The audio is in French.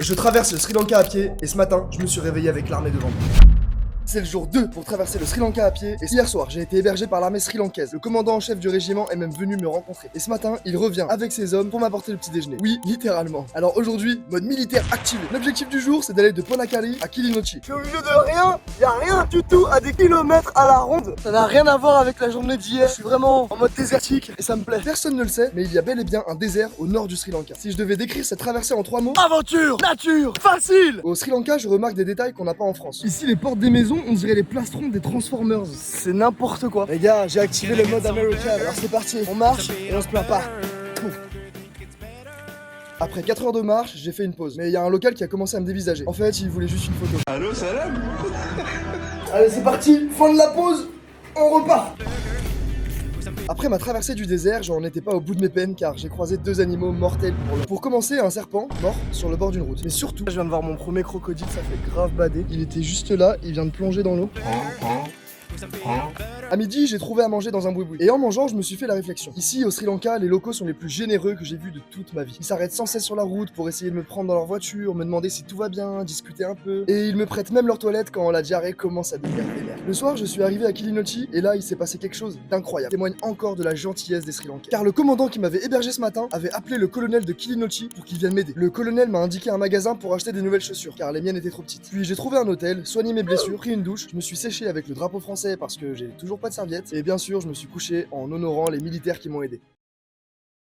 Je traverse le Sri Lanka à pied et ce matin, je me suis réveillé avec l'armée devant moi. C'est le jour 2 pour traverser le Sri Lanka à pied et hier soir j'ai été hébergé par l'armée sri-lankaise. Le commandant en chef du régiment est même venu me rencontrer. Et ce matin, il revient avec ses hommes pour m'apporter le petit déjeuner. Oui, littéralement. Alors aujourd'hui, mode militaire activé. L'objectif du jour, c'est d'aller de Ponakali à Kilinochi. Je suis au milieu de rien, y a rien du tout à des kilomètres à la ronde. Ça n'a rien à voir avec la journée d'hier. Je suis vraiment en mode désertique et ça me plaît. Personne ne le sait, mais il y a bel et bien un désert au nord du Sri Lanka. Si je devais décrire cette traversée en 3 mots: aventure, nature, facile. Au Sri Lanka, je remarque des détails qu'on n'a pas en France. Ici, les portes des maisons, on dirait les plastrons des Transformers. C'est n'importe quoi. Les gars, j'ai activé le mode American. Alors c'est parti, on marche et on se plaint pas. Pouf. Après 4 heures de marche, j'ai fait une pause. Mais il y a un local qui a commencé à me dévisager. En fait, il voulait juste une photo. Allô, salam. Allez, c'est parti, fin de la pause, on repart. Après ma traversée du désert, j'en étais pas au bout de mes peines car j'ai croisé 2 animaux mortels pour l'heure. Pour commencer, un serpent mort sur le bord d'une route. Mais surtout, je viens de voir mon premier crocodile, ça fait grave bader. Il était juste là, il vient de plonger dans l'eau. À midi, j'ai trouvé à manger dans un boui-boui. Et en mangeant, je me suis fait la réflexion. Ici, au Sri Lanka, les locaux sont les plus généreux que j'ai vus de toute ma vie. Ils s'arrêtent sans cesse sur la route pour essayer de me prendre dans leur voiture, me demander si tout va bien, discuter un peu. Et ils me prêtent même leur toilette quand la diarrhée commence à devenir vénère. Le soir, je suis arrivé à Kilinochi et là, il s'est passé quelque chose d'incroyable. Témoigne encore de la gentillesse des Sri Lankais. Car le commandant qui m'avait hébergé ce matin avait appelé le colonel de Kilinochi pour qu'il vienne m'aider. Le colonel m'a indiqué un magasin pour acheter des nouvelles chaussures car les miennes étaient trop petites. Puis j'ai trouvé un hôtel, soigné mes blessures, pris une douche, je me suis séché avec le drapeau français parce que j'ai toujours pas de serviette et bien sûr, je me suis couché en honorant les militaires qui m'ont aidé.